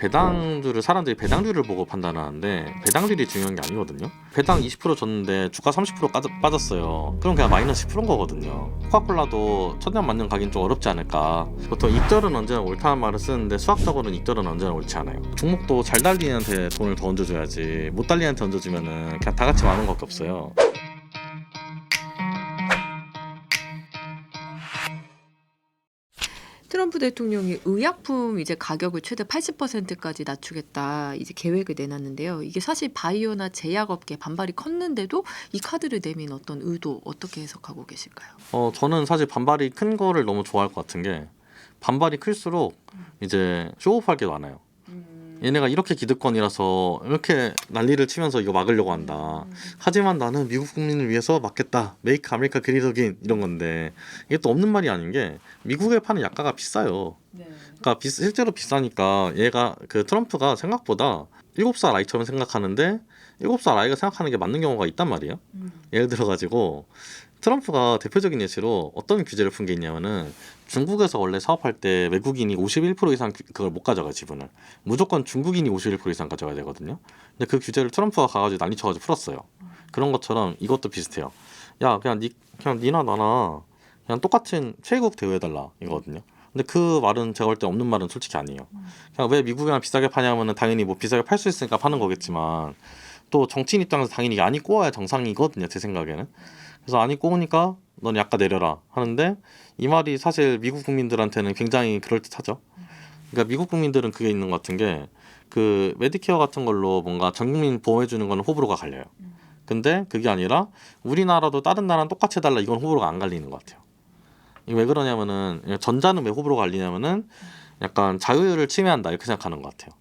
배당주를 사람들이 배당률을 보고 판단하는데 배당률이 중요한 게 아니거든요. 배당 20% 줬는데 주가 30% 빠졌어요. 그럼 그냥 마이너스 10%인 거거든요. 코카콜라도 천년만년 가긴 좀 어렵지 않을까. 보통 익절은 언제나 옳다는 말을 쓰는데 수학적으로는 익절은 언제나 옳지 않아요. 종목도 잘 달리는 애한테 돈을 더 얹어줘야지 못 달리는 애한테 얹어주면은 그냥 다 같이 많은 것밖에 없어요. 트럼프 대통령이 의약품 이제 가격을 최대 80%까지 낮추겠다 이제 계획을 내놨는데요. 이게 사실 바이오나 제약업계 반발이 컸는데도 이 카드를 내민 어떤 의도 어떻게 해석하고 계실까요? 저는 사실 반발이 큰 거를 너무 좋아할 것 같은 게 반발이 클수록 이제 쇼업할 게 많아요. 얘네가 이렇게 기득권이라서 이렇게 난리를 치면서 이거 막으려고 한다. 하지만 나는 미국 국민을 위해서 막겠다. 메이크 아메리카 그릿 어게인 이런 건데 이게 또 없는 말이 아닌 게 미국에 파는 약가가 비싸요. 그러니까 실제로 비싸니까 얘가 그 트럼프가 생각보다 7살 아이처럼 생각하는데 7살 아이가 생각하는 게 맞는 경우가 있단 말이에요. 예를 들어 가지고 트럼프가 대표적인 예시로 어떤 규제를 푼 게 있냐면은 중국에서 원래 사업할 때 외국인이 51% 이상 그걸 못 가져가 지분을 무조건 중국인이 51% 이상 가져가야 되거든요. 근데 그 규제를 트럼프가 가가지고 난리 쳐가지고 풀었어요. 그런 것처럼 이것도 비슷해요. 야 그냥 니나 나나 그냥 똑같은 최애국 대우해달라 이거거든요. 근데 그 말은 제가 볼 때 없는 말은 솔직히 아니에요. 그냥 왜 미국이랑 비싸게 파냐면은 당연히 뭐 비싸게 팔 수 있으니까 파는 거겠지만 또 정치인 입장에서 당연히 안이 꼬아야 정상이거든요 제 생각에는. 그래서 안이 꼬우니까 넌 약가 내려라 하는데 이 말이 사실 미국 국민들한테는 굉장히 그럴듯하죠. 그러니까 미국 국민들은 그게 있는 것 같은 게 그 메디케어 같은 걸로 뭔가 전 국민 보호해주는 거는 호불호가 갈려요. 근데 그게 아니라 우리나라도 다른 나라랑 똑같이 해달라 이건 호불호가 안 갈리는 것 같아요. 이게 왜 그러냐면은 전자는 왜 호불호가 갈리냐면은 약간 자유를 침해한다 이렇게 생각하는 것 같아요.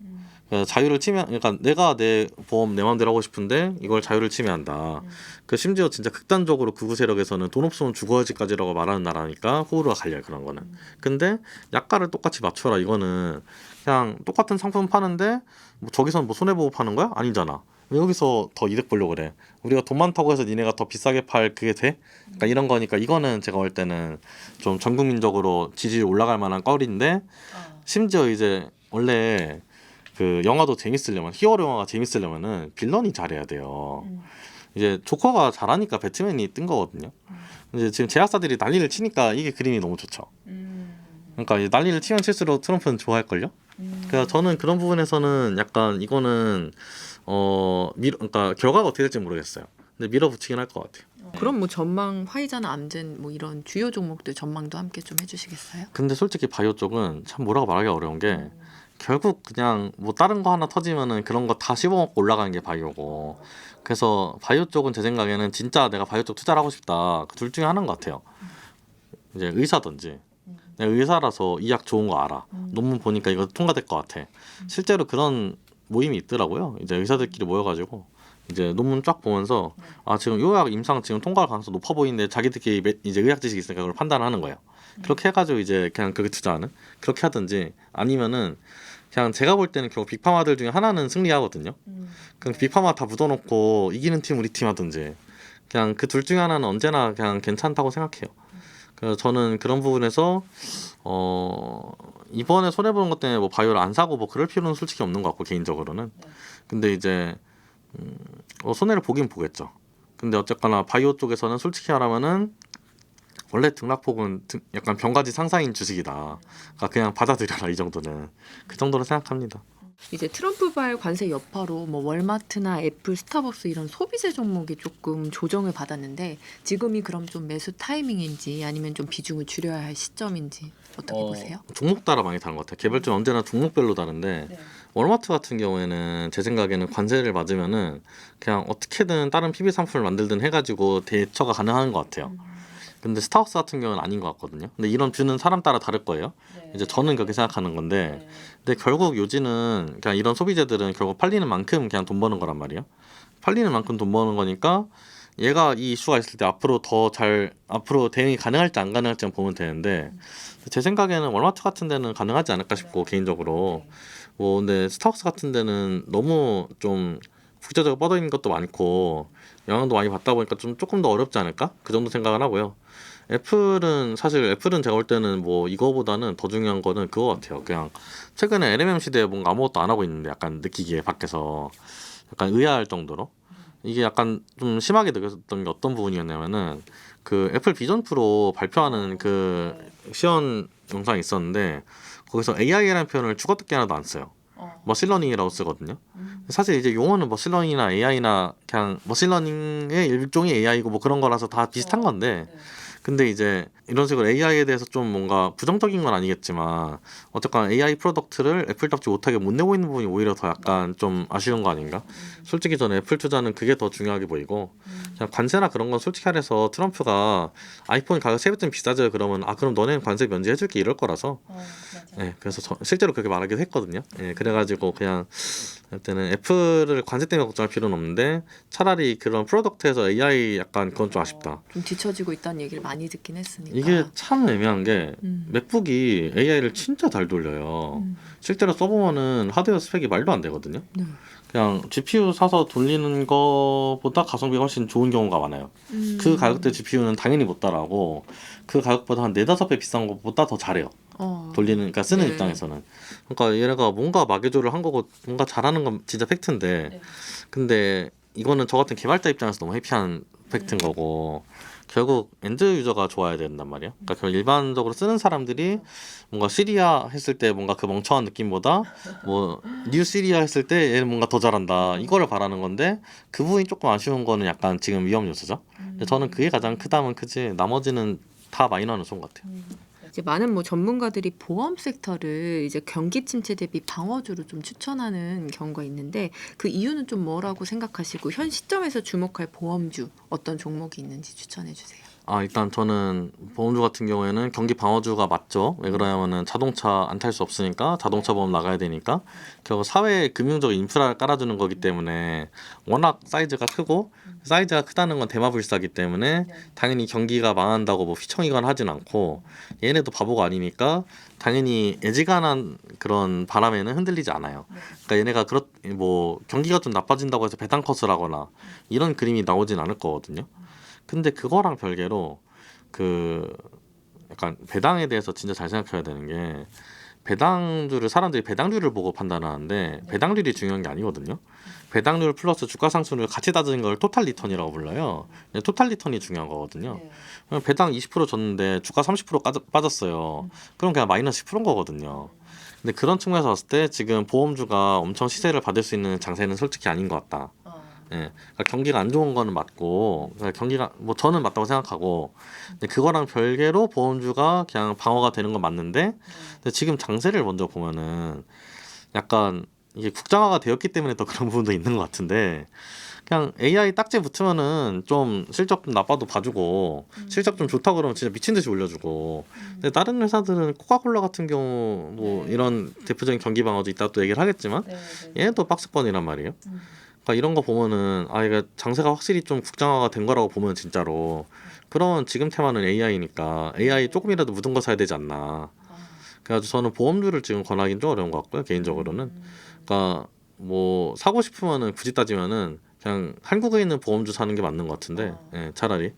그러니까 자유를 침해, 그러니까 내가 내 보험 내 마음대로 하고 싶은데 이걸 자유를 침해한다. 그 심지어 진짜 극단적으로 극우 세력에서는 돈 없으면 죽어야지까지라고 말하는 나라니까 호불호가 갈려요 그런 거는. 근데 약가를 똑같이 맞춰라 이거는 그냥 똑같은 상품 파는데 뭐 저기선 뭐 손해보고 파는 거야? 아니잖아. 왜 여기서 더 이득 보려고 그래? 우리가 돈 많다고 해서 니네가 더 비싸게 팔 그게 돼? 그러니까 이런 거니까 이거는 제가 볼 때는 좀 전국민적으로 지지율 올라갈 만한 거리인데 심지어 이제 원래 그 영화도 재밌으려면 히어로 영화가 재밌으려면은 빌런이 잘해야 돼요. 이제 조커가 잘하니까 배트맨이 뜬 거거든요. 이제 지금 제약사들이 난리를 치니까 이게 그림이 너무 좋죠. 그러니까 이제 난리를 치면 칠수록 트럼프는 좋아할걸요. 그래서 저는 그런 부분에서는 약간 이거는 그러니까 결과가 어떻게 될지 모르겠어요. 근데 밀어붙이긴 할 것 같아요. 그럼 뭐 전망 화이자나 암젠 뭐 이런 주요 종목들 전망도 함께 좀 해주시겠어요? 근데 솔직히 바이오 쪽은 참 뭐라고 말하기 어려운 게 결국 그냥 뭐 다른 거 하나 터지면은 그런 거 다 씹어먹고 올라가는 게 바이오고 그래서 바이오 쪽은 제 생각에는 진짜 내가 바이오 쪽 투자를 하고 싶다 그 둘 중에 하나인 것 같아요. 이제 의사든지 내가 의사라서 이 약 좋은 거 알아. 논문 보니까 이거 통과될 것 같아. 실제로 그런 모임이 있더라고요. 이제 의사들끼리 모여가지고 이제 논문 쫙 보면서 아 지금 요 약 임상 지금 통과할 가능성 높아 보이는데 자기들끼리 이제 의학 지식이 있으니까 그걸 판단하는 거예요. 그렇게 해가지고 이제 그냥 그렇게 투자하는 그렇게 하든지 아니면은 그냥 제가 볼 때는 결국 빅파마들 중에 하나는 승리하거든요. 그냥 빅파마 다 묻어놓고 이기는 팀 우리 팀 하든지 그냥 그 둘 중에 하나는 언제나 그냥 괜찮다고 생각해요. 그래서 저는 그런 부분에서 이번에 손해 보는 것 때문에 뭐 바이오를 안 사고 뭐 그럴 필요는 솔직히 없는 것 같고 개인적으로는. 근데 이제 손해를 보긴 보겠죠. 근데 어쨌거나 바이오 쪽에서는 솔직히 말하면은 원래 등락폭은 약간 병가지 상사인 주식이다. 그러니까 그냥 받아들여라 이 정도는 그 정도로 생각합니다. 이제 트럼프발 관세 여파로 뭐 월마트나 애플, 스타벅스 이런 소비재 종목이 조금 조정을 받았는데 지금이 그럼 좀 매수 타이밍인지 아니면 좀 비중을 줄여야 할 시점인지 어떻게 보세요? 종목 따라 많이 다른 것 같아요. 개별적으로 언제나 종목별로 다른데 월마트 같은 경우에는 제 생각에는 관세를 맞으면은 그냥 어떻게든 다른 PB 상품을 만들든 해가지고 대처가 가능한 것 같아요. 근데 스타벅스 같은 경우는 아닌 것 같거든요. 근데 이런 뷰는 사람 따라 다를 거예요. 이제 저는 그렇게 생각하는 건데, 근데 결국 요지는 그냥 이런 소비재들은 결국 팔리는 만큼 그냥 돈 버는 거란 말이에요. 팔리는 만큼 돈 버는 거니까 얘가 이 이슈가 있을 때 앞으로 대응이 가능할지 안 가능할지 보면 되는데 제 생각에는 월마트 같은 데는 가능하지 않을까 싶고 개인적으로 뭐 근데 스타벅스 같은 데는 너무 좀 국제적으로 뻗어 있는 것도 많고 영향도 많이 받다 보니까 좀 조금 더 어렵지 않을까 그 정도 생각을 하고요. 애플은 제가 볼 때는 뭐 이거보다는 더 중요한 거는 그거 같아요. 그냥 최근에 LMM 시대에 뭔가 아무것도 안 하고 있는데 약간 느끼기에 밖에서 약간 의아할 정도로 이게 약간 좀 심하게 느꼈던 게 어떤 부분이었냐면은 그 애플 비전 프로 발표하는 그 시연 영상이 있었는데 거기서 AI라는 표현을 죽어뜯기 하나도 안 써요. 머신러닝이라고 쓰거든요. 사실 이제 용어는 머신러닝이나 AI나 그냥 머신러닝의 일종의 AI고 뭐 그런 거라서 다 비슷한 건데 근데 이제 이런 식으로 AI에 대해서 좀 뭔가 부정적인 건 아니겠지만 어쨌건 AI 프로덕트를 애플답지 못하게 못 내고 있는 부분이 오히려 더 약간 좀 아쉬운 거 아닌가? 솔직히 저는 애플 투자는 그게 더 중요하게 보이고 그냥 관세나 그런 건 솔직히 말해서 트럼프가 아이폰 가격 3배쯤 비싸져요 그러면 그럼 너네는 관세 면제해줄게 이럴 거라서 예, 그래서 실제로 그렇게 말하기도 했거든요. 예, 그래가지고 그냥 그때는 애플을 관세 때문에 걱정할 필요는 없는데 차라리 그런 프로덕트에서 AI 약간 그건 좀 아쉽다. 좀 뒤처지고 있다는 얘기를 많이 듣긴 했으니까. 이게 참 애매한 게 음. 맥북이 AI를 진짜 잘 돌려요. 실제로 써보면은 하드웨어 스펙이 말도 안 되거든요. 네. 그냥 GPU 사서 돌리는 거보다 가성비가 훨씬 좋은 경우가 많아요. 그 가격대 GPU는 당연히 못 따라하고 그 가격보다 한 4-5배 비싼 것보다 더 잘해요. 돌리는, 그러니까 쓰는 네. 입장에서는. 그러니까 얘네가 뭔가 마개조를 한 거고 뭔가 잘하는 건 진짜 팩트인데 근데 이거는 저 같은 개발자 입장에서 너무 해피한 팩트인 거고 결국 엔드 유저가 좋아야 된단 말이야. 그러니까 결국 일반적으로 쓰는 사람들이 뭔가 시리아 했을 때 뭔가 그 멍청한 느낌보다 뭐 뉴 시리아 했을 때 얘는 뭔가 더 잘한다 이거를 바라는 건데 그 부분이 조금 아쉬운 거는 약간 지금 위험 요소죠. 근데 저는 그게 가장 크다면 크지 나머지는 다 마이너한 요소인 것 같아요. 이제 많은 뭐 전문가들이 보험 섹터를 이제 경기 침체 대비 방어주로 좀 추천하는 경우가 있는데 그 이유는 좀 뭐라고 생각하시고 현 시점에서 주목할 보험주 어떤 종목이 있는지 추천해 주세요. 일단 저는 보험주 같은 경우에는 경기 방어주가 맞죠. 왜 그러냐면은 자동차 안 탈 수 없으니까 자동차 보험 나가야 되니까 결국 사회에 금융적 인프라를 깔아주는 거기 때문에 워낙 사이즈가 크고 사이즈가 크다는 건 대마불사기 때문에 당연히 경기가 망한다고 뭐 휘청이거나 하진 않고 얘네도 바보가 아니니까 당연히 애지간한 그런 바람에는 흔들리지 않아요. 그러니까 얘네가 뭐 경기가 좀 나빠진다고 해서 배당 컷을 하거나 이런 그림이 나오진 않을 거거든요. 근데 그거랑 별개로 그 약간 배당에 대해서 진짜 잘 생각해야 되는 게 사람들이 배당률을 보고 판단하는데 배당률이 중요한 게 아니거든요. 배당률 플러스 주가 상승률 같이 따지는 걸 토탈 리턴이라고 불러요. 근데 토탈 리턴이 중요한 거거든요. 배당 20% 줬는데 주가 30% 빠졌어요. 그럼 그냥 마이너스 10%인 거거든요. 근데 그런 측면에서 봤을 때 지금 보험주가 엄청 시세를 받을 수 있는 장세는 솔직히 아닌 것 같다. 예, 그러니까 경기가 안 좋은 거는 맞고, 그러니까 경기가 뭐 저는 맞다고 생각하고, 근데 그거랑 별개로 보험주가 그냥 방어가 되는 건 맞는데, 근데 지금 장세를 먼저 보면은 약간 이게 국장화가 되었기 때문에 더 그런 부분도 있는 것 같은데, 그냥 AI 딱지 붙으면은 좀 실적 좀 나빠도 봐주고, 실적 좀 좋다 그러면 진짜 미친 듯이 올려주고, 근데 다른 회사들은 코카콜라 같은 경우 뭐 이런 대표적인 경기 방어도 있다 또 얘기를 하겠지만, 얘네도 박스권이란 말이에요. 그러니까 이런 거 보면은 이게 장세가 확실히 좀 국장화가 된 거라고 보면 진짜로 그러면 지금 테마는 AI니까 AI 조금이라도 묻은 거 사야 되지 않나. 그래가지고 저는 보험주를 지금 권하기는 좀 어려운 것 같고요 개인적으로는. 그러니까 뭐 사고 싶으면은 굳이 따지면은 그냥 한국에 있는 보험주 사는 게 맞는 것 같은데 예, 차라리.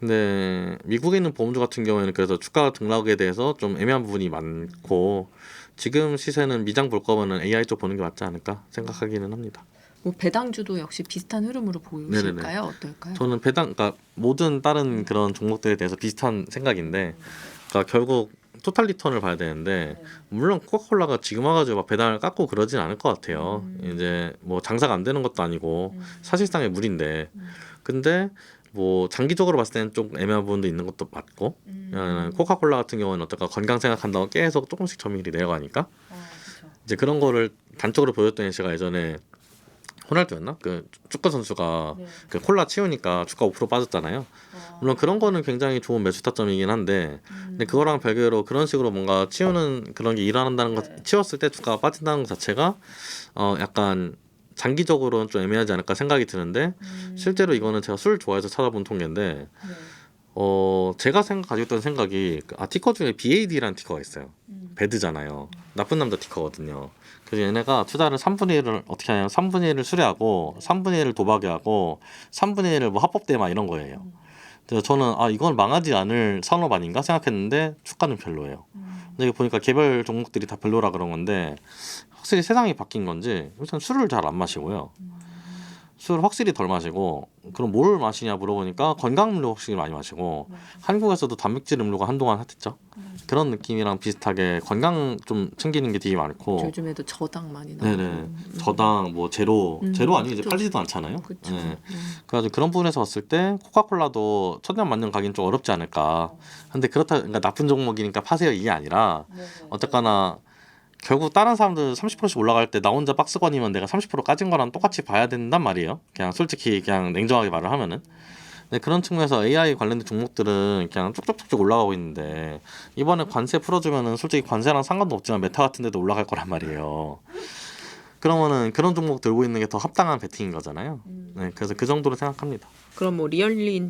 근데 미국에 있는 보험주 같은 경우에는 그래서 주가 등락에 대해서 좀 애매한 부분이 많고 지금 시세는 미장 볼 거면은 AI 쪽 보는 게 맞지 않을까 생각하기는 합니다. 뭐 배당주도 역시 비슷한 흐름으로 보이실까요? 어떨까요? 저는 그러니까 모든 다른 그런 종목들에 대해서 비슷한 생각인데, 그러니까 결국 토탈 리턴을 봐야 되는데, 물론 코카콜라가 지금 와가지고 막 배당을 깎고 그러진 않을 것 같아요. 이제 뭐 장사가 안 되는 것도 아니고 사실상의 물인데, 근데 뭐 장기적으로 봤을 때는 좀 애매한 부분도 있는 것도 맞고, 코카콜라 같은 경우는 어떨까 건강 생각한다고 계속 조금씩 점유율이 내려가니까, 이제 그런 거를 단적으로 보였던 제가 예전에 호날두였나? 그 축구 선수가 그 콜라 치우니까 주가 5% 빠졌잖아요. 물론 그런 거는 굉장히 좋은 매수 타점이긴 한데, 근데 그거랑 별개로 그런 식으로 뭔가 치우는 그런 게 일어난다는 것, 치웠을 때 주가가 빠진다는 것 자체가 약간 장기적으로는 좀 애매하지 않을까 생각이 드는데, 실제로 이거는 제가 술 좋아해서 찾아본 통계인데, 제가 가지고 있던 생각이 티커 중에 BAD라는 티커가 있어요. 배드잖아요. 나쁜 남자 티커거든요. 그래서 얘네가 투자를 3분의 1을 어떻게 하냐면 3분의 1을 수뢰하고 3분의 1을 도박에 하고 3분의 1을 뭐 합법대마 이런 거예요. 그래서 저는 이건 망하지 않을 산업 아닌가 생각했는데 주가는 별로예요. 근데 이게 보니까 개별 종목들이 다 별로라 그런 건데 확실히 세상이 바뀐 건지 일단 술을 잘 안 마시고요. 술을 확실히 덜 마시고 그럼 뭘 마시냐 물어보니까 건강음료 확실히 많이 마시고 한국에서도 단백질 음료가 한동안 핫했죠. 그런 느낌이랑 비슷하게 건강 좀 챙기는 게 되게 많고 요즘에도 저당 많이 나오고. 네네 저당 뭐 제로 아니면 이제 또- 팔리지도 않잖아요. 그쵸. 네. 그래가지고 그런 부분에서 봤을 때 코카콜라도 천년 만년 가긴 좀 어렵지 않을까. 근데 그렇다 그러니까 나쁜 종목이니까 파세요 이게 아니라 어쨌거나 결국 다른 사람들 30%씩 올라갈 때 나 혼자 박스권이면 내가 30% 까진 거랑 똑같이 봐야 된단 말이에요. 그냥 솔직히 그냥 냉정하게 말을 하면은. 근데 그런 측면에서 AI 관련된 종목들은 그냥 쭉쭉쭉쭉 올라가고 있는데 이번에 관세 풀어주면은 솔직히 관세랑 상관도 없지만 메타 같은 데도 올라갈 거란 말이에요. 그러면은 그런 종목 들고 있는 게 더 합당한 베팅인 거잖아요. 네, 그래서 그 정도로 생각합니다. 그럼 뭐 리얼리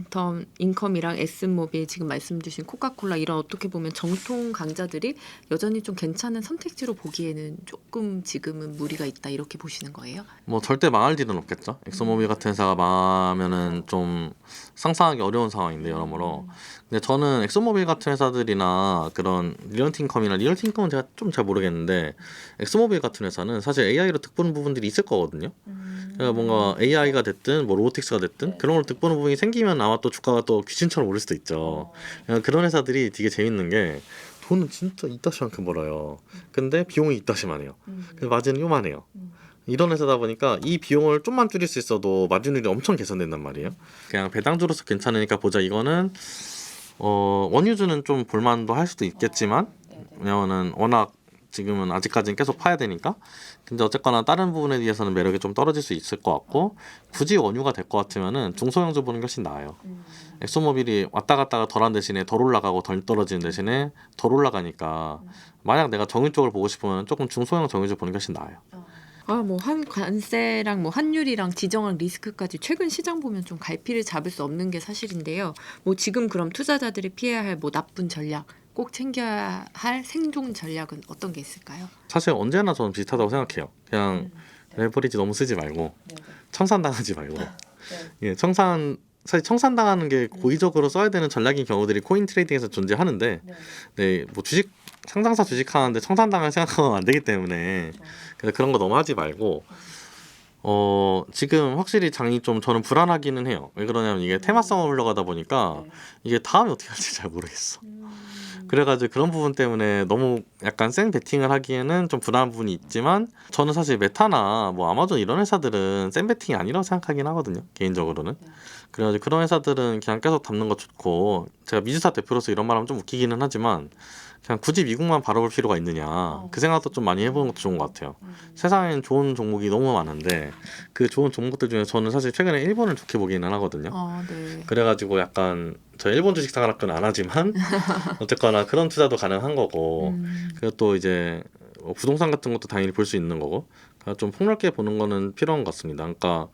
인컴이랑 S모빌 지금 말씀 주신 코카콜라 이런 어떻게 보면 정통 강자들이 여전히 좀 괜찮은 선택지로 보기에는 조금 지금은 무리가 있다 이렇게 보시는 거예요? 뭐 절대 망할 일은 없겠죠. 엑소모빌 같은 회사가 망하면은 좀 상상하기 어려운 상황인데 여러모로. 근데 저는 엑소모빌 같은 회사들이나 그런 리얼틴컴이나 리얼틴컴은 제가 좀 잘 모르겠는데 엑소모빌 같은 회사는 사실 AI로 득보는 부분들이 있을 거거든요. 그러니까 뭔가 AI가 됐든 뭐 로보틱스가 됐든 그런 걸 득보는 부분이 생기면 아마 또 주가가 또 귀신처럼 오를 수도 있죠. 그러니까 그런 회사들이 되게 재밌는 게 돈은 진짜 이따시만큼 벌어요. 근데 비용이 이따시만 해요. 그래서 마진은 요만해요. 이런 회사다 보니까 이 비용을 좀만 줄일 수 있어도 마진율이 엄청 개선된단 말이에요. 그냥 배당주로서 괜찮으니까 보자 이거는 원유주는 좀 볼만도 할 수도 있겠지만 왜냐면은 워낙 지금은 아직까지는 계속 파야 되니까. 근데 어쨌거나 다른 부분에 비해서는 매력이 좀 떨어질 수 있을 것 같고 굳이 원유가 될 것 같으면은 중소형주 보는 게 훨씬 나아요. 엑소모빌이 왔다 갔다가 덜한 대신에 덜 올라가고 덜 떨어지는 대신에 덜 올라가니까 만약 내가 정유 쪽을 보고 싶으면 조금 중소형 정유주 보는 게 훨씬 나아요. 뭐 한 관세랑 뭐 환율이랑 지정학 리스크까지 최근 시장 보면 좀 갈피를 잡을 수 없는 게 사실인데요. 뭐 지금 그럼 투자자들이 피해야 할 뭐 나쁜 전략, 꼭 챙겨야 할 생존 전략은 어떤 게 있을까요? 사실 언제나 저는 비슷하다고 생각해요. 그냥 레버리지 너무 쓰지 말고 청산당하지 말고 예, 사실 청산당하는 게 고의적으로 써야 되는 전략인 경우들이 코인 트레이딩에서 존재하는데 네, 뭐 주식 상장사 주식하는데 청산당할 생각하면 안 되기 때문에 그래서 그런 거 너무 하지 말고 지금 확실히 장이 좀 저는 불안하기는 해요. 왜 그러냐면 이게 테마성으로 흘러가다 보니까 이게 다음에 어떻게 할지 잘 모르겠어. 그래가지고 그런 부분 때문에 너무 약간 센 베팅을 하기에는 좀 불안한 부분이 있지만 저는 사실 메타나 뭐 아마존 이런 회사들은 센 베팅이 아니라고 생각하긴 하거든요. 개인적으로는. 그래가지고 그런 회사들은 그냥 계속 담는 거 좋고 제가 미주사 대표로서 이런 말하면 좀 웃기기는 하지만 그냥 굳이 미국만 바라볼 필요가 있느냐 그 생각도 좀 많이 해보는 것도 좋은 것 같아요. 세상엔 좋은 종목이 너무 많은데 그 좋은 종목들 중에 저는 사실 최근에 일본을 좋게 보기는 하거든요. 네. 그래가지고 약간 저 일본 주식 상하락은 안 하지만 어쨌거나 그런 투자도 가능한 거고 그리고 또 이제 부동산 같은 것도 당연히 볼 수 있는 거고 그러니까 좀 폭넓게 보는 거는 필요한 것 같습니다. 그러니까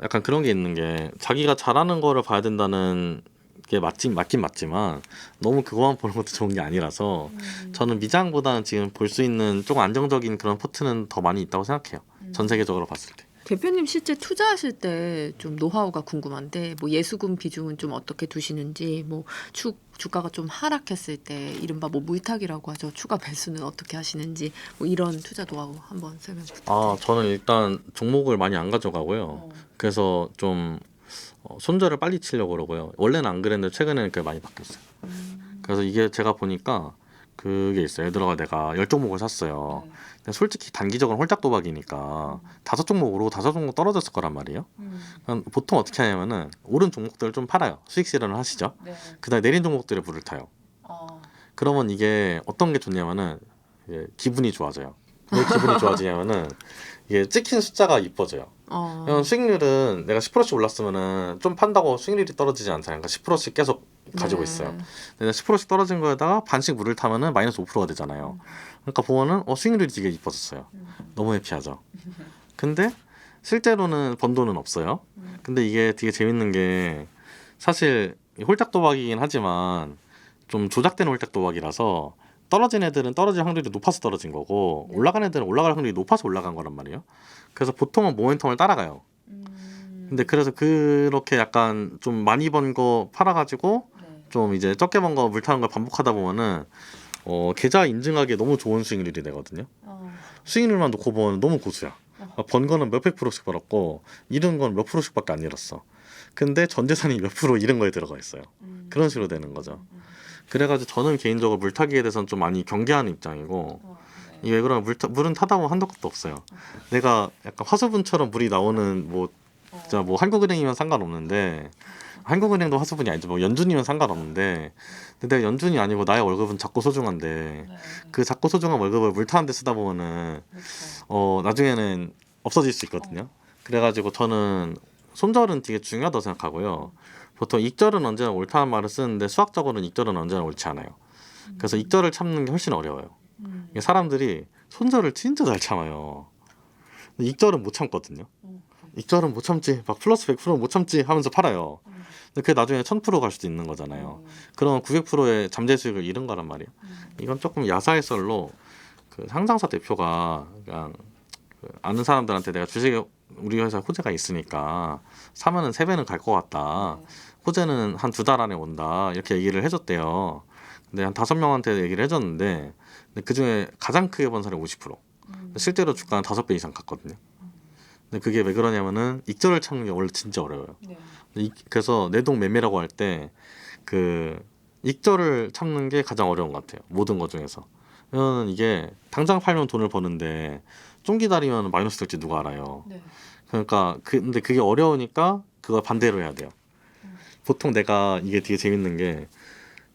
약간 그런 게 있는 게 자기가 잘하는 거를 봐야 된다는 게 맞긴 맞지만 너무 그거만 보는 것도 좋은 게 아니라서 저는 미장보다는 지금 볼 수 있는 조금 안정적인 그런 포트는 더 많이 있다고 생각해요. 전 세계적으로 봤을 때. 대표님 실제 투자하실 때 좀 노하우가 궁금한데 뭐 예수금 비중은 좀 어떻게 두시는지 뭐 주가가 좀 하락했을 때 이른바 뭐 물타기라고 하죠. 추가 배수는 어떻게 하시는지 뭐 이런 투자 노하우 한번 설명 부탁드립니다. 저는 일단 종목을 많이 안 가져가고요. 그래서 좀 손절을 빨리 치려고 그러고요. 원래는 안 그랬는데 최근에는 그게 많이 바뀌었어요. 그래서 이게 제가 보니까 그게 있어요. 예를 들어 내가 10종목을 샀어요. 근데 솔직히 단기적으로는 홀짝 도박이니까 5종목으로 5종목 떨어졌을 거란 말이에요. 보통 어떻게 하냐면은 오른 종목들을 좀 팔아요. 수익 실현을 하시죠. 그다음에 내린 종목들에 불을 타요. 그러면 이게 어떤 게 좋냐면은 이게 기분이 좋아져요. 왜 기분이 좋아지냐면은 이게 찍힌 숫자가 이뻐져요. 수익률은 내가 10%씩 올랐으면은 좀 판다고 수익률이 떨어지지 않잖아요. 그러니까 10%씩 계속 가지고 있어요. 근데 10%씩 떨어진 거에다가 반씩 물을 타면은 마이너스 5%가 되잖아요. 그러니까 보면은 수익률이 되게 이뻐졌어요. 너무 해피하죠. 근데 실제로는 번 돈은 없어요. 근데 이게 되게 재밌는 게 사실 홀짝 도박이긴 하지만 좀 조작된 홀짝 도박이라서 떨어진 애들은 떨어질 확률이 높아서 떨어진 거고 올라간 애들은 올라갈 확률이 높아서 올라간 거란 말이에요. 그래서 보통은 모멘텀을 따라가요. 근데 그래서 그렇게 약간 좀 많이 번 거 팔아가지고 네. 좀 이제 적게 번 거 물 타는 걸 반복하다 보면은 계좌 인증하기에 너무 좋은 수익률이 되거든요. 수익률만 놓고 보면 너무 고수야. 번 거는 몇백 프로씩 벌었고 잃은 건 몇 프로씩밖에 안 잃었어. 근데 전 재산이 몇 프로 잃은 거에 들어가 있어요. 그런 식으로 되는 거죠. 그래가지고 저는 개인적으로 물타기에 대해서는 좀 많이 경계하는 입장이고 이게 왜 그러면 물은 타다 보면 한도 끝도 없어요. 내가 약간 화수분처럼 물이 나오는 뭐 진짜 뭐 한국은행이면 상관없는데 한국은행도 화수분이 아니죠. 뭐 연준이면 상관없는데 근데 내가 연준이 아니고 나의 월급은 작고 소중한데 그 작고 소중한 월급을 물 타는 데 쓰다 보면은 나중에는 없어질 수 있거든요. 그래가지고 저는 손절은 되게 중요하다고 생각하고요. 보통 익절은 언제나 옳다는 말을 쓰는데 수학적으로는 익절은 언제나 옳지 않아요. 그래서 익절을 참는 게 훨씬 어려워요. 이게 사람들이 손절을 진짜 잘 참아요. 근데 익절은 못 참거든요. 익절은 못 참지, 막 플러스 100%못 참지 하면서 팔아요. 근데 그게 나중에 1000% 갈 수도 있는 거잖아요. 그런 900%의 잠재 수익을 잃은 거란 말이에요. 이건 조금 야사의 썰로 그 상장사 대표가 그냥 그 아는 사람들한테 내가 주식 우리 회사 호재가 있으니까 사면은 3배는 갈 것 같다. 호재는 한 2달 안에 온다. 이렇게 얘기를 해줬대요. 근데 한 5명한테 얘기를 해줬는데 그 중에 가장 크게 번 사람이 50%. 실제로 주가는 5배 이상 갔거든요. 근데 그게 왜 그러냐면은 익절을 찾는 게 원래 진짜 어려워요. 그래서 내동 매매라고 할 때 그 익절을 참는 게 가장 어려운 것 같아요. 모든 것 중에서. 왜냐면 이게 당장 팔면 돈을 버는데 좀 기다리면 마이너스 될지 누가 알아요. 그러니까 근데 그게 어려우니까 그걸 반대로 해야 돼요. 보통 내가 이게 되게 재밌는 게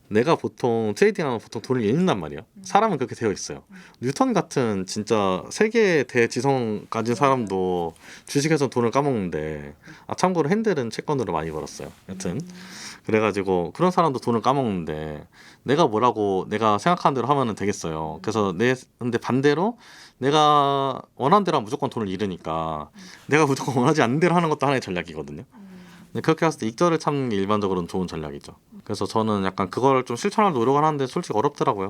내가 보통 트레이딩하면 보통 돈을 잃는단 말이야. 사람은 그렇게 되어 있어요. 뉴턴 같은 진짜 세계의 대지성 가진 사람도 주식에서 돈을 까먹는데 참고로 핸델은 채권으로 많이 벌었어요. 여튼 그래가지고 그런 사람도 돈을 까먹는데 내가 뭐라고 내가 생각하는 대로 하면은 되겠어요. 그래서 근데 반대로 내가 원하는 대로 하면 무조건 돈을 잃으니까 내가 무조건 원하지 않는 대로 하는 것도 하나의 전략이거든요. 근데 그렇게 했을 때 익절을 참는 게 일반적으로는 좋은 전략이죠. 그래서 저는 약간 그걸 좀 실천할 노력을 하는데 솔직히 어렵더라고요.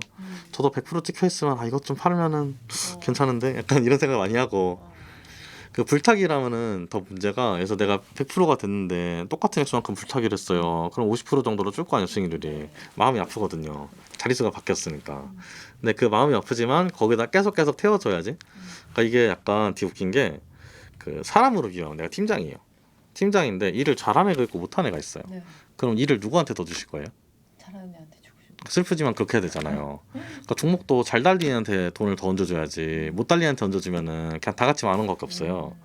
저도 100% 찍혀 있으면 이것 좀 팔면은 괜찮은데 약간 이런 생각 많이 하고 그 불타기라면은 더 문제가 그래서 내가 100%가 됐는데 똑같은 액수만큼 불타기를 했어요. 그럼 50% 정도로 줄 거 아니에요, 수익률이. 마음이 아프거든요. 자릿수가 바뀌었으니까. 근데 그 마음이 아프지만 거기다 계속 태워줘야지. 그러니까 이게 약간 되게 웃긴 게 그 사람으로 비유하면 내가 팀장이에요. 팀장인데 일을 잘하는 애가 있고 못하는 애가 있어요. 그럼 일을 누구한테 더 주실 거예요? 잘하는 애한테 주고 싶어. 슬프지만 그렇게 해야 되잖아요. 그러니까 종목도 잘 달리는 애한테 돈을 더 얹어줘야지 못 달리는 애한테 얹어주면은 그냥 다 같이 많은 것밖에 없어요.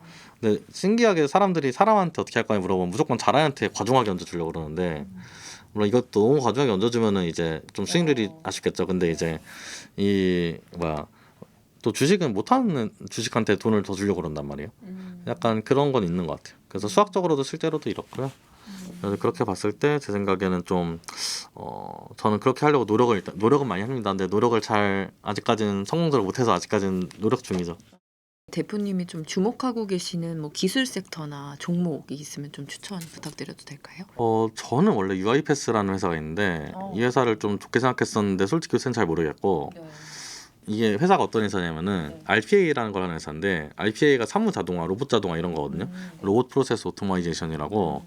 근데 신기하게 사람들이 사람한테 어떻게 할 거냐 물어보면 무조건 잘하는 애한테 과중하게 얹어주려고 그러는데 물론 이것도 너무 과중하게 얹어주면은 이제 좀 수익률이 아쉽겠죠. 근데 이제 또 주식은 못하는 주식한테 돈을 더 주려고 그런단 말이에요. 약간 그런 건 있는 것 같아요. 그래서 수학적으로도 실제로도 이렇고요. 그래서 그렇게 봤을 때 제 생각에는 좀 저는 그렇게 하려고 노력은 많이 합니다. 근데 노력을 아직까지는 성공적으로 못해서 아직까지는 노력 중이죠. 대표님이 좀 주목하고 계시는 뭐 기술 섹터나 종목이 있으면 좀 추천 부탁드려도 될까요? 저는 원래 UiPath라는 회사가 있는데 이 회사를 좀 좋게 생각했었는데 솔직히 요새는 잘 모르겠고 이게 회사가 어떤 회사냐면은 RPA라는 걸 하는 회사인데 RPA가 사무 자동화, 로봇 자동화 이런 거거든요. 로봇 프로세스 오토마이제이션이라고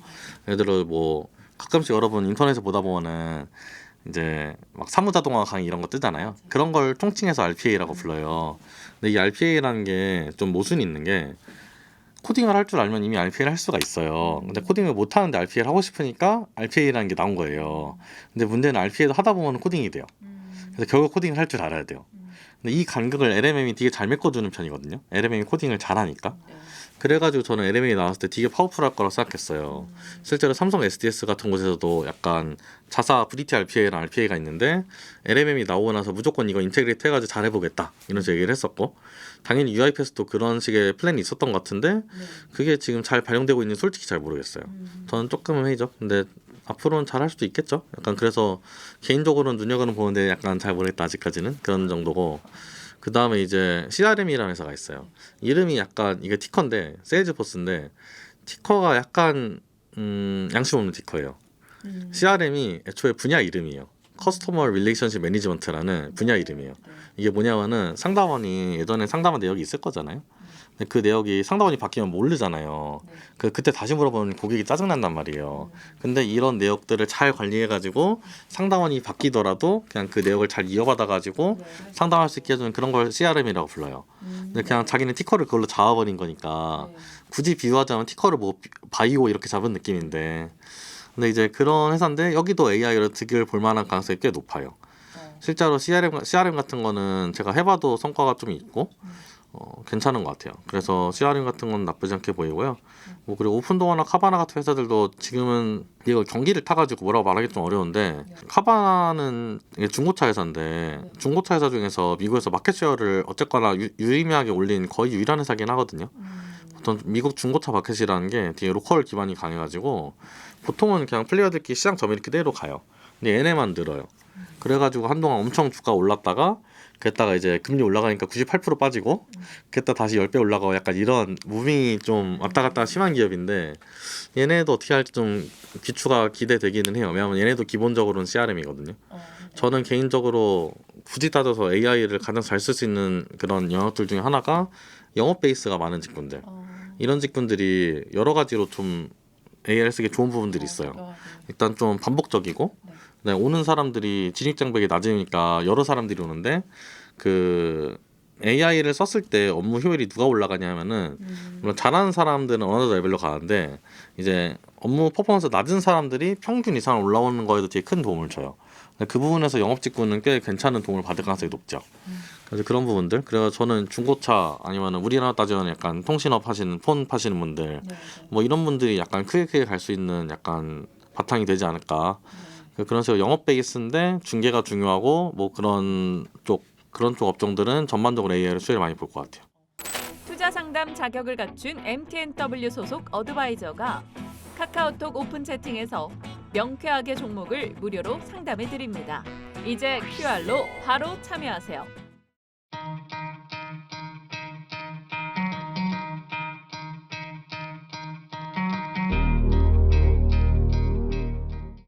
예를 들어 뭐 가끔씩 여러분 인터넷에 보다 보면은 이제 막 사무 자동화 강의 이런 거 뜨잖아요. 그런 걸 통칭해서 RPA라고 불러요. 근데 이 RPA라는 게 좀 모순이 있는 게 코딩을 할 줄 알면 이미 RPA를 할 수가 있어요. 근데 코딩을 못 하는데 RPA를 하고 싶으니까 RPA라는 게 나온 거예요. 근데 문제는 RPA도 하다 보면 코딩이 돼요. 그래서 결국 코딩을 할 줄 알아야 돼요. 근데 이 간극을 LMM이 되게 잘 메꿔주는 편이거든요. LMM이 코딩을 잘하니까. 그래가지고 저는 LMM이 나왔을 때 되게 파워풀할 거라고 생각했어요. 실제로 삼성 SDS 같은 곳에서도 약간 자사 VT RPA랑 RPA가 있는데 LMM이 나오고 나서 무조건 이거 인테그레이트 해가지고 잘 해보겠다 이런 식으로 얘기를 했었고 당연히 UiPath도 그런 식의 플랜이 있었던 것 같은데 그게 지금 잘 반영되고 있는지 솔직히 잘 모르겠어요. 저는 조금은 회의죠. 근데 앞으로는 잘 할 수도 있겠죠. 약간 그래서 개인적으로는 눈여겨는 보는데 약간 잘 모르겠다 아직까지는 그런 정도고 그 다음에 이제 CRM이라는 회사가 있어요. 이름이 약간 이게 티커인데 세일즈포스인데 티커가 약간 양심 없는 티커예요. CRM이 애초에 분야 이름이에요. 커스터머 릴레이션십 매니지먼트라는 분야 이름이에요. 이게 뭐냐면은 상담원이 예전에 상담한 내역이 있을 거잖아요. 근데 그 내역이 상담원이 바뀌면 모르잖아요. 네. 그때 다시 물어보면 고객이 짜증난단 말이에요. 근데 이런 내역들을 잘 관리해가지고 상담원이 바뀌더라도 그냥 그 내역을 잘 이어받아가지고 네. 상담할 수 있게 해주는 그런 걸 CRM이라고 불러요. 근데 그냥 자기는 티커를 그걸로 잡아버린 거니까 네. 굳이 비유하자면 티커를 뭐 바이오 이렇게 잡은 느낌인데, 근데 이제 그런 회사인데 여기도 AI를 득을 볼 만한 가능성이 꽤 높아요. 실제로 CRM 같은 거는 제가 해봐도 성과가 좀 있고 괜찮은 것 같아요. 그래서 CRM 같은 건 나쁘지 않게 보이고요. 뭐 그리고 오픈도어나 카바나 같은 회사들도 지금은 이거 경기를 타가지고 뭐라고 말하기 좀 어려운데, 카바나는 이게 중고차 회사인데 중고차 회사 중에서 미국에서 마켓쉐어를 어쨌거나 유의미하게 올린 거의 유일한 회사긴 하거든요. 보통 미국 중고차 마켓이라는 게 되게 로컬 기반이 강해가지고 보통은 그냥 플레이어들끼리 시장 점유율 그대로 가요. 근데 얘네만 늘어요. 그래가지고 한동안 엄청 주가 올랐다가 그랬다가 이제 금리 올라가니까 98% 빠지고 그랬다 다시 10배 올라가고 약간 이런 무빙이 좀 왔다 갔다 심한 기업인데, 얘네도 어떻게 할지 좀 귀추가 기대되기는 해요. 왜냐하면 얘네도 기본적으로는 CRM이거든요. 저는 개인적으로 굳이 따져서 AI를 가장 잘 쓸 수 있는 그런 영역들 중에 하나가 영업 베이스가 많은 직군들. 이런 직군들이 여러 가지로 좀 AI를 쓰기 좋은 부분들이 있어요. 일단 좀 반복적이고, 네, 오는 사람들이 진입장벽이 낮으니까 여러 사람들이 오는데, 그 AI를 썼을 때 업무 효율이 누가 올라가냐면은 물론 잘하는 사람들은 어느 레벨로 가는데 이제 업무 퍼포먼스 낮은 사람들이 평균 이상 올라오는 거에도 되게 큰 도움을 줘요. 그 부분에서 영업 직군은 꽤 괜찮은 도움을 받을 가능성이 높죠. 그래서 그런 부분들. 그래서 저는 중고차 아니면 우리나라 따지면 약간 통신업 하시는 폰 파시는 분들, 뭐 이런 분들이 약간 크게 갈 수 있는 약간 바탕이 되지 않을까. 그런 식으로 영업 베이스인데 중개가 중요하고 뭐 그런 쪽 업종들은 전반적으로 AI를 수혜를 많이 볼 것 같아요. 투자 상담 자격을 갖춘 MTNW 소속 어드바이저가 카카오톡 오픈 채팅에서 명쾌하게 종목을 무료로 상담해 드립니다. 이제 QR로 바로 참여하세요.